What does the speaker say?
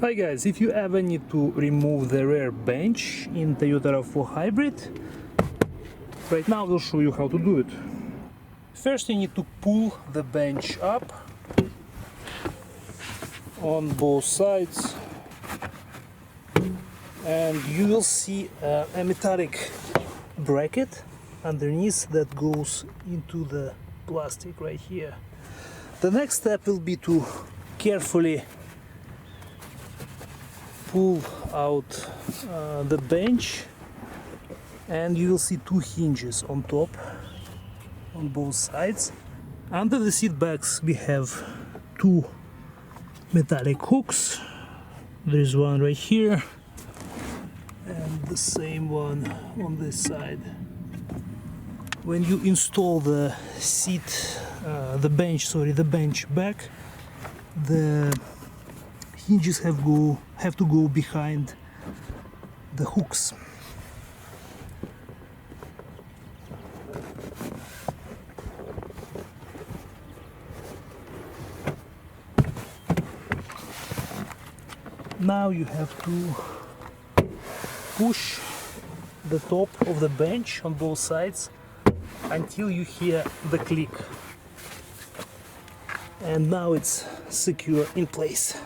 Hi guys, if you ever need to remove the rear bench in Toyota RAV4 Hybrid, right now we'll show you how to do it. First you need to pull the bench up on both sides and you will see a metallic bracket underneath that goes into the plastic right here. The next step will be to carefully pull out the bench, and you will see two hinges on top on both sides. Under the seat backs we have two metallic hooks. There is one right here and the same one on this side. When you install the bench back, the hinges have to go behind the hooks. Now you have to push the top of the bench on both sides until you hear the click, and now it's secure in place.